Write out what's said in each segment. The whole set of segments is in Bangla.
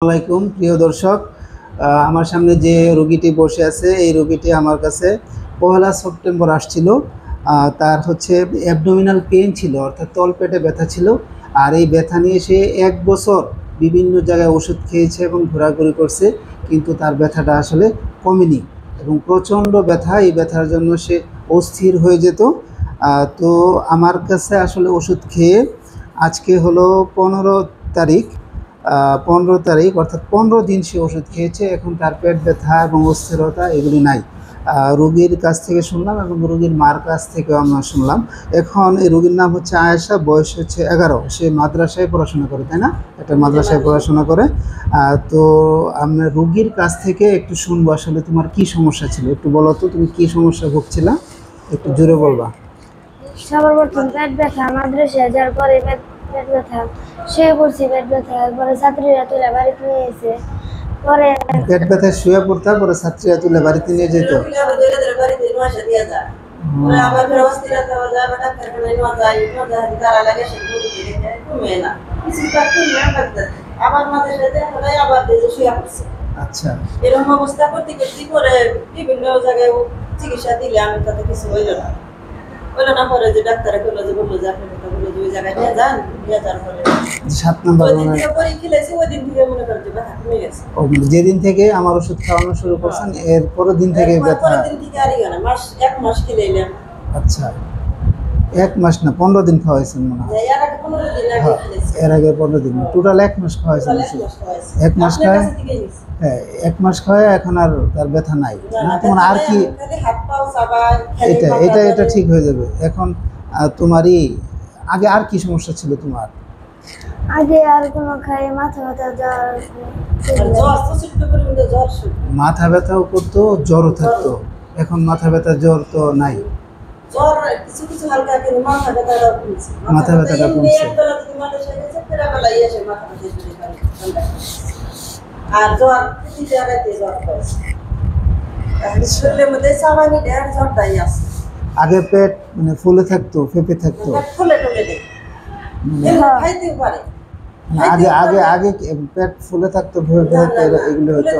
আসসালামাইকুম প্রিয় দর্শক, আমার সামনে যে রোগীটি বসে আছে এই রোগীটি আমার কাছে 1 সেপ্টেম্বর আসছিল। তার হচ্ছে অ্যাবডোমিনাল পেইন ছিল, অর্থাৎ তলপেটে ব্যথা ছিল। আর এই ব্যথা নিয়ে সে 1 বছর বিভিন্ন জায়গায় ওষুধ খেয়েছে এবং ঘোরাঘুরি করছে, কিন্তু তার ব্যথাটা আসলে কমেনি এবং প্রচণ্ড ব্যথা। এই ব্যথার জন্য সে অস্থির হয়ে যেত। তো আমার কাছে আসলে ওষুধ খেয়ে আজকে হলো 15 তারিখ, 15 তারিখ, অর্থাৎ 15 দিন সে ওষুধ খেয়েছে। এখন তার পেট ব্যথা এবং অস্থিরতা এগুলি নাই। রোগীর কাছ থেকে শুনলাম এবং রোগীর মার কাছ থেকেও আমরা শুনলাম। এখন এই রোগীর নাম হচ্ছে আয়েশা, বয়স হচ্ছে 11। সে মাদ্রাসায় পড়াশোনা করে, তাই না? একটা মাদ্রাসায় পড়াশোনা করে। তো আমরা রোগীর কাছ থেকে একটু শুনবো আসলে তোমার কি সমস্যা ছিল। একটু বলো তো, তুমি কি সমস্যা ভুগছিলা, একটু জোরে বলবা। সবার প্রথম পেট ব্যথা, মাদ্রাসায় যাওয়ার পরে পেট ব্যথা, শুয়ে পড়ছি পেট ব্যথা, পরে ছাত্রীরা তুলে বাড়িতে নিয়ে এসে পরে পেট ব্যথায় শুয়ে পড়তা, পরে ছাত্রীরা তুলে বাড়িতে নিয়ে যেত। আচ্ছা, এরকম অবস্থা করতে করতে পরে বিভিন্ন জায়গায় চিকিৎসা দিলে আমি তাতে কিছু হইল না। পরে যে ডাক্তারে বললো যে আপনি ওই জায়গায় নিয়ে যান, নিয়ে যাওয়ার পরে 7 নম্বর পরে খেলেছি, ওই দিন থেকে মনে করেন যে ব্যথা কমে গেছে। যেদিন থেকে আমার ওষুধ খাওয়ানো শুরু করছেন এর পরের দিন থেকে ব্যথা? পরের দিন থেকে আর না, এক মাস খেলে এলাম। আচ্ছা, 1 মাস না 15 দিন খাওয়াইছেন মনে হয়। এর আগে 15 দিন আগে খেলেছি। এর আগে 15 দিন, টোটাল 1 মাস খাওয়াইছেন। 1 মাস খায়, হ্যাঁ 1 মাস খায়, এখন আর তার ব্যথা নাই না? তোমার আর কি এটা ঠিক হয়ে যাবে এখন। তোমারই আগে আর কি সমস্যা ছিল তোমার? আগে আর কোনো খাই মাথা ব্যথা, জ্বর, মাথা ব্যথাও করতো, জ্বরও থাকতো। এখন মাথা ব্যথা জ্বর তো নাই, কিছু কিছু হালকা করে মাথা ব্যথাটা কমছে। মাথা ব্যথাটা কমছে। আর জ্বর প্রতি জায়গাতে জ্বর হয়েছে, শরীরের মধ্যে সামান্য জ্বরটাই আছে। আগে পেট মানে ফুলে থাকতো, ফেপে থাকতো, ফুলে টুলে নেই, খাইতেও পারে। আগে আগে আগে পেট ফুলে থাকতো, ফেপে থাকতো, এগুলো হতো।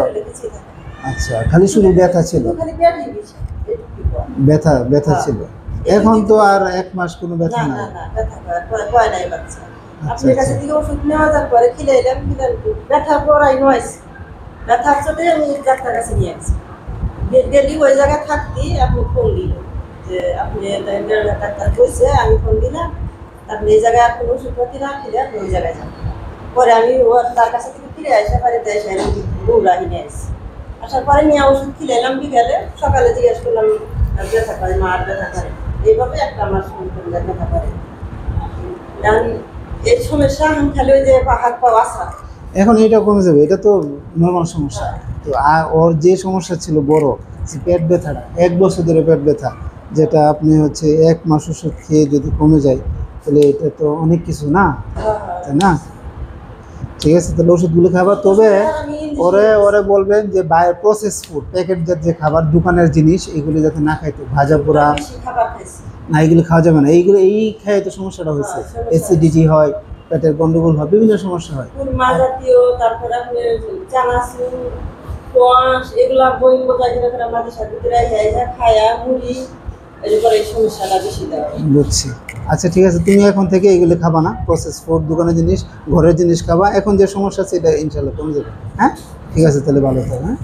আচ্ছা, খালি শুধু ব্যথা ছিল, ব্যথা ব্যথা ছিল। এখন তো আর 1 মাস কোনো ব্যথা নাই। আপনার কাছে থেকে ওষুধ নেওয়া যাওয়ার পরে খিলাইলাম, ব্যথা পড়াই নয়, ব্যথা চলে আমি ডাক্তার কাছে নিয়ে আসছি। ডেলি ওই জায়গায় থাকতে আপনি ফোন দিল যে আপনি ডাক্তার বলছে, আমি ফোন দিলাম, আপনি এই জায়গায় আর কোনো ওষুধপাতি না খেলে আপনি ওই জায়গায় যান। পরে আমি তার কাছে থেকে ফিরে আসে বাড়িতে এসে আমি বৌরাহি নিয়ে আসছি। আসার পরে নিয়ে ওষুধ খিলাইলাম, বিকালে সকালে জিজ্ঞেস করলাম ব্যথা করে, মা আর ব্যথা করে, এইভাবে 1 মাস ব্যথা করে। এই সমস্যা আমি খালি ওই যে হাত পা আসা, এখন এটা কমে যাবে, এটা তো নর্মাল সমস্যা। তো ওর যে সমস্যা ছিল বড়, যে পেট ব্যথাটা 1 বছর ধরে পেট ব্যথা, যেটা আপনি হচ্ছে 1 মাস ওষুধ খেয়ে যদি কমে যায় তাহলে এটা তো অনেক কিছু না, তাই না? ঠিক আছে, তাহলে ওষুধগুলো খাবার। তবে ওরে বলবেন যে বাইরে প্রসেস ফুড, প্যাকেটজাত যে খাবার, দোকানের জিনিস, এগুলি যাতে না খাইতে, ভাজা পোড়া না, এগুলো খাওয়া যাবে না। এইগুলো এই খাই তো সমস্যাটা হয়েছে, অ্যাসিডিটি হয়, পেটের গন্ডগোল হয়, বিভিন্ন সমস্যা হয়। মা জাতীয়, তারপরে আপনি চানাচুর, কোয়াশ, এগুলা বই মোজাই করে আমাদের সাথে খায়া মুড়ি, এরপরে এই সমস্যাটা বেশি দেয়। বুঝছি। আচ্ছা ঠিক আছে, তুমি এখন থেকে এগুলো খাবা না, প্রসেস ফুড, দোকানের জিনিস, ঘরের জিনিস খাবা। এখন যে সমস্যা আছে এটা ইনশাল্লাহ কমে যাবে। হ্যাঁ ঠিক আছে, তাহলে ভালো থাকো। হ্যাঁ।